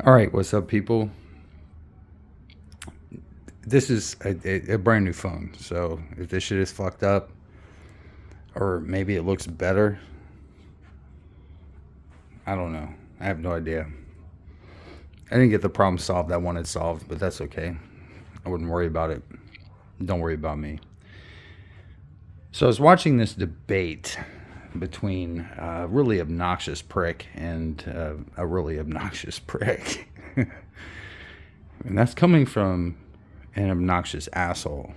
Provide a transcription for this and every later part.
All right, what's up, people? This is a brand new phone, so if this shit is fucked up, or maybe it looks better, I don't know. I have no idea. I didn't get the problem solved I wanted solved, but that's okay. I wouldn't worry about it. Don't worry about me. So I was watching this debate between a really obnoxious prick and a really obnoxious prick. And that's coming from an obnoxious asshole.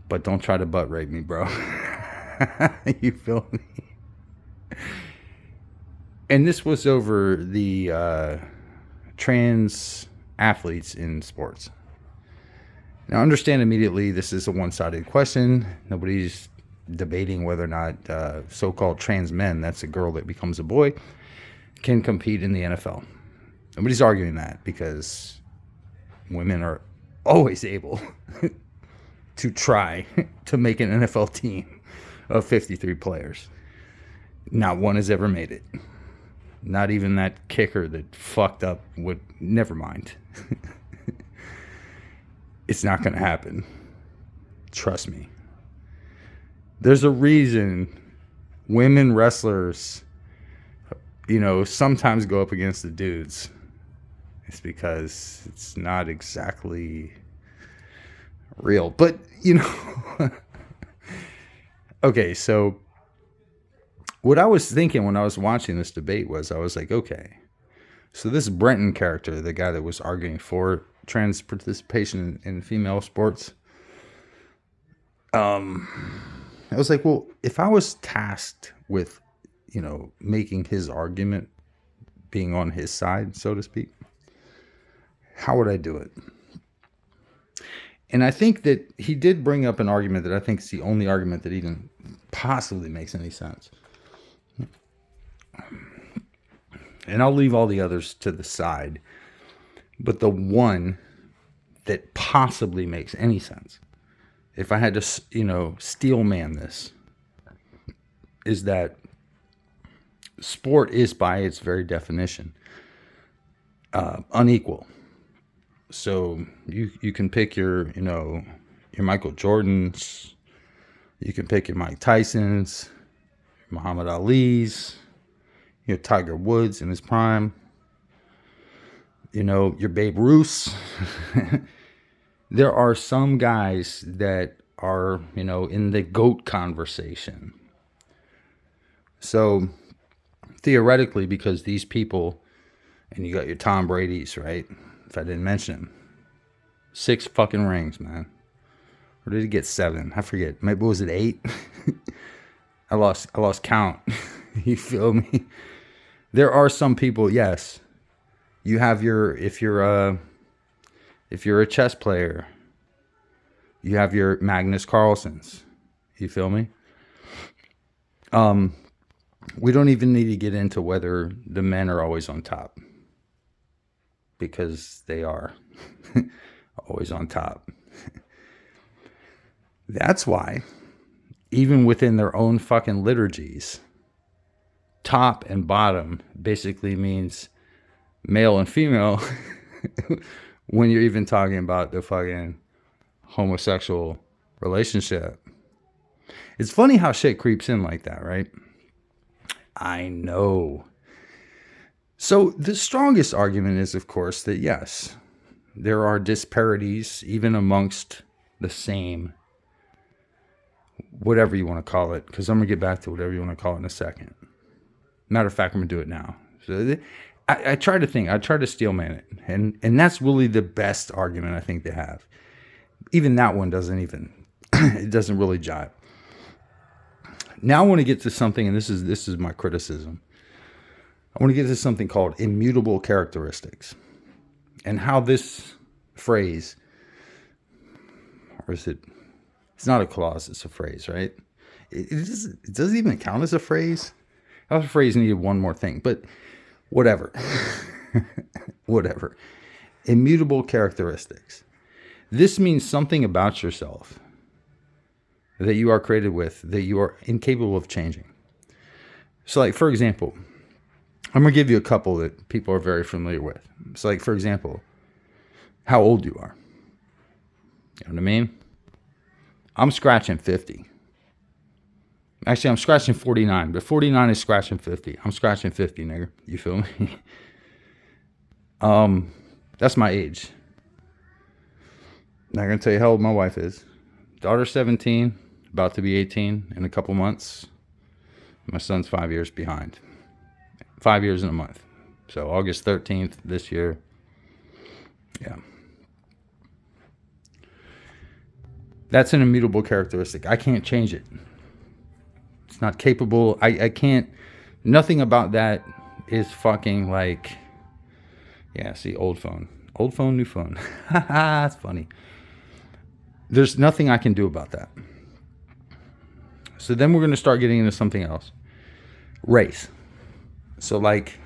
But don't try to butt rape me, bro. You feel me? And this was over the trans athletes in sports. Now, understand immediately this is a one-sided question. Nobody's debating whether or not so-called trans men, that's a girl that becomes a boy, can compete in the NFL. Nobody's arguing that because women are always able to try to make an NFL team of 53 players. Not one has ever made it. Not even that kicker that fucked up would. Never mind. It's not going to happen. Trust me. There's a reason women wrestlers, sometimes go up against the dudes. It's because it's not exactly real. But, okay, so what I was thinking when I was watching this debate was, I was like, okay, so this Brenton character, the guy that was arguing for trans participation in female sports, I was like, well, if I was tasked with, making his argument, being on his side, so to speak, how would I do it? And I think that he did bring up an argument that I think is the only argument that even possibly makes any sense. And I'll leave all the others to the side. But the one that possibly makes any sense, if I had to, steel man this, is that sport is, by its very definition, unequal. So you can pick your Michael Jordans, you can pick your Mike Tysons, your Muhammad Ali's, your Tiger Woods in his prime, your Babe Ruths. There are some guys that are, in the GOAT conversation. So theoretically, because these people, and you got your Tom Brady's, right? If I didn't mention him, 6 fucking rings, man. Or did he get 7? I forget. Maybe was it 8? I lost count. You feel me? There are some people, yes. You have if you're a chess player, you have your Magnus Carlsens. You feel me? We don't even need to get into whether the men are always on top, because they are always on top. That's why, even within their own fucking liturgies, top and bottom basically means male and female when you're even talking about the fucking homosexual relationship. It's funny how shit creeps in like that, right? I know. So the strongest argument is, of course, that yes, there are disparities even amongst the same, whatever you want to call it, because I'm going to get back to whatever you want to call it in a second. Matter of fact, I'm going to do it now. So I try to think, I try to steelman it. And that's really the best argument I think they have. Even that one it doesn't really jive. Now I want to get to something, and this is my criticism. I want to get to something called immutable characteristics. And how this phrase, or is it, it's not a clause, it's a phrase, right? It doesn't even count as a phrase. That phrase needed one more thing, but whatever. Whatever. Immutable characteristics. This means something about yourself that you are created with, that you are incapable of changing. So, like, for example, I'm going to give you a couple that people are very familiar with. It's like, for example, how old you are. You know what I mean? I'm scratching 50. Actually, I'm scratching 49, but 49 is scratching 50. I'm scratching 50, nigga. You feel me? That's my age. Not going to tell you how old my wife is. Daughter's 17, about to be 18 in a couple months. My son's 5 years behind. 5 years in a month. So August 13th this year. Yeah. That's an immutable characteristic. I can't change it. It's not capable. I can't. Nothing about that is fucking like. Yeah, see, old phone. Old phone, new phone. That's funny. There's nothing I can do about that. So then we're going to start getting into something else. Race. So like,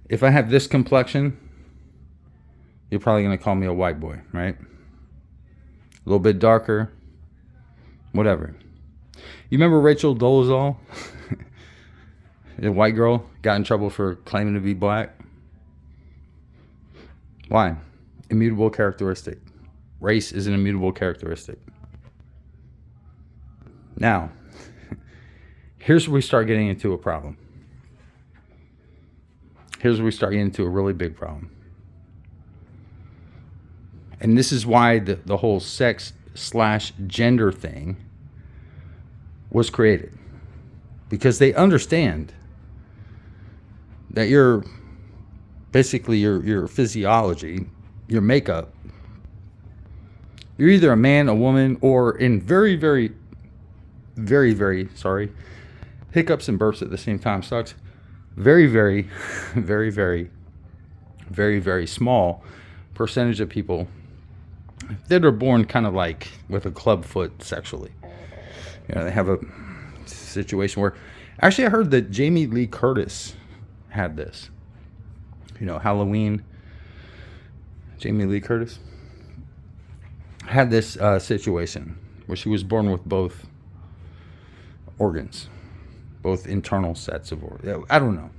if I have this complexion, you're probably going to call me a white boy, right? A little bit darker, whatever. You remember Rachel Dolezal? The white girl got in trouble for claiming to be black. Why? Immutable characteristic. Race is an immutable characteristic. Now, here's where we start getting into a problem. Here's where we start getting into a really big problem. And this is why the whole sex/gender thing was created. Because they understand that your physiology, your makeup, you're either a man, a woman, or in very, very, very, very, sorry, hiccups and burps at the same time sucks. Very, very, very, very, very, very small percentage of people that are born kind of like with a club foot sexually. You know, they have a situation where, actually I heard that Jamie Lee Curtis had this. You know, Halloween, Jamie Lee Curtis had this situation where she was born with both organs, both internal sets of organs. I don't know.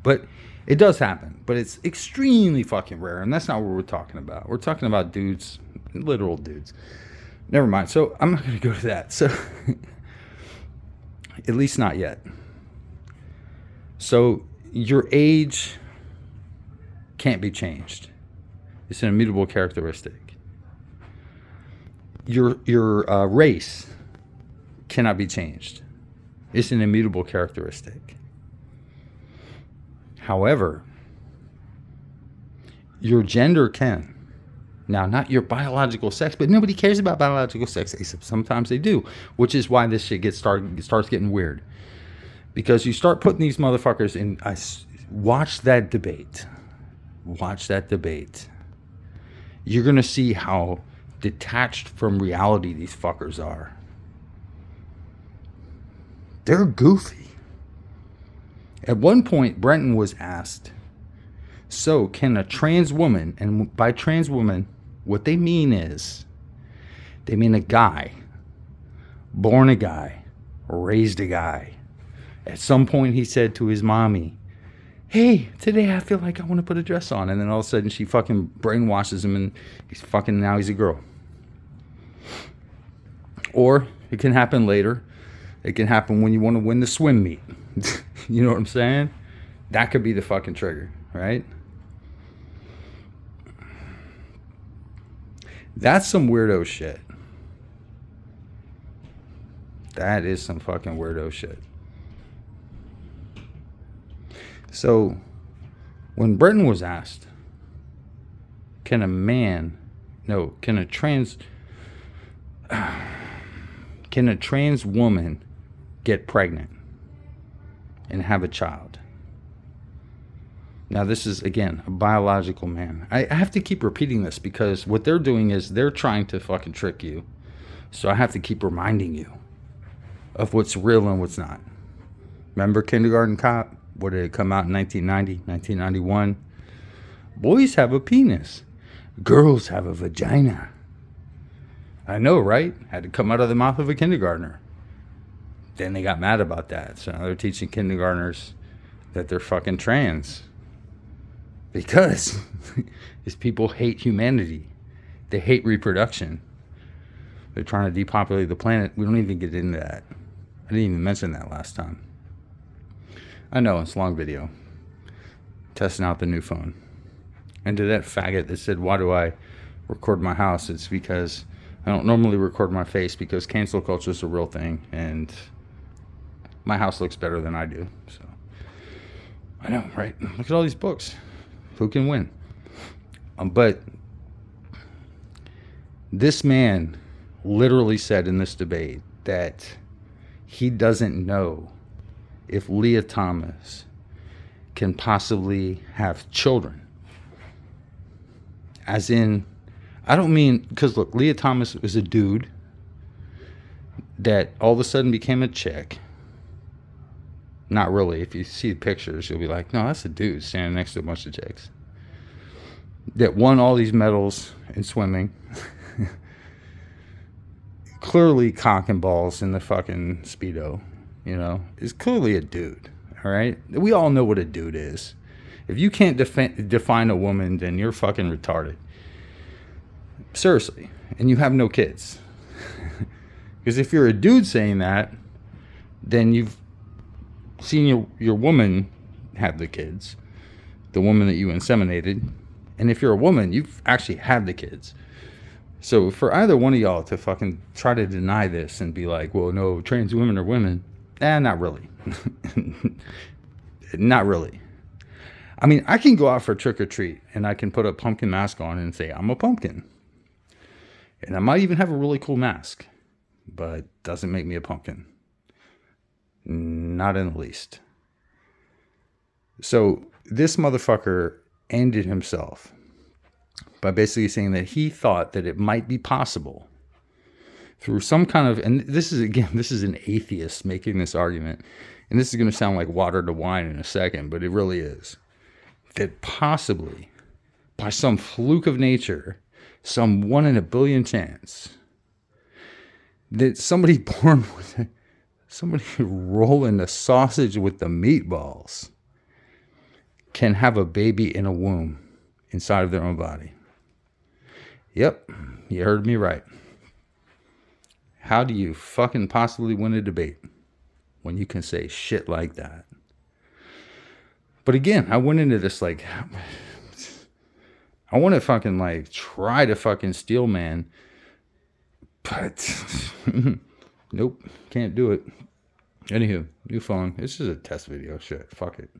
But it does happen. But it's extremely fucking rare, and that's not what we're talking about. We're talking about dudes, literal dudes. Never mind. So I'm not going to go to that. So at least not yet. So your age can't be changed. It's an immutable characteristic. Your race cannot be changed. It's an immutable characteristic. However, your gender can. Now, not your biological sex, but nobody cares about biological sex, except sometimes they do, which is why this shit starts getting weird. Because you start putting these motherfuckers in. Watch that debate. You're going to see how detached from reality these fuckers are. They're goofy. At one point, Brenton was asked, so can a trans woman, and by trans woman, what they mean is, they mean a guy, born a guy, raised a guy. At some point, he said to his mommy, hey, today I feel like I want to put a dress on. And then all of a sudden, she fucking brainwashes him, and now he's a girl. Or it can happen later. It can happen when you want to win the swim meet. You know what I'm saying? That could be the fucking trigger, right? That's some weirdo shit. That is some fucking weirdo shit. So, when Brenton was asked, can a trans woman get pregnant and have a child? Now, this is, again, a biological man. I have to keep repeating this because what they're doing is they're trying to fucking trick you. So I have to keep reminding you of what's real and what's not. Remember Kindergarten Cop? What did it come out in 1990, 1991? Boys have a penis. Girls have a vagina. I know, right? Had to come out of the mouth of a kindergartner. Then they got mad about that. So now they're teaching kindergartners that they're fucking trans. Because these people hate humanity. They hate reproduction. They're trying to depopulate the planet. We don't even get into that. I didn't even mention that last time. I know, it's a long video. Testing out the new phone. And to that faggot that said, why do I record my house? It's because I don't normally record my face because cancel culture is a real thing. And my house looks better than I do. So I know, right? Look at all these books. Who can win? But this man literally said in this debate that he doesn't know if Leah Thomas can possibly have children. As in, I don't mean, because look, Leah Thomas was a dude that all of a sudden became a chick. Not really. If you see pictures, you'll be like, no, that's a dude standing next to a bunch of chicks. That won all these medals in swimming. Clearly cock and balls in the fucking Speedo, you know. Is clearly a dude, all right? We all know what a dude is. If you can't define a woman, then you're fucking retarded. Seriously. And you have no kids. Because if you're a dude saying that, then you've seen your woman have the kids, the woman that you inseminated, and if you're a woman, you've actually had the kids. So for either one of y'all to fucking try to deny this and be like, well, no, trans women are women, not really. Not really. I mean, I can go out for trick or treat and I can put a pumpkin mask on and say I'm a pumpkin, and I might even have a really cool mask, but doesn't make me a pumpkin. Not in the least. So this motherfucker ended himself by basically saying that he thought that it might be possible through some kind of, and this is an atheist making this argument, and this is going to sound like water to wine in a second, but it really is, that possibly by some fluke of nature, some 1 in a billion chance, that somebody born with somebody rolling the sausage with the meatballs can have a baby in a womb inside of their own body. Yep, you heard me right. How do you fucking possibly win a debate when you can say shit like that? But again, I went into this like, I want to fucking like try to fucking steel man, but nope, can't do it. Anywho, new phone. This is a test video. Shit, fuck it.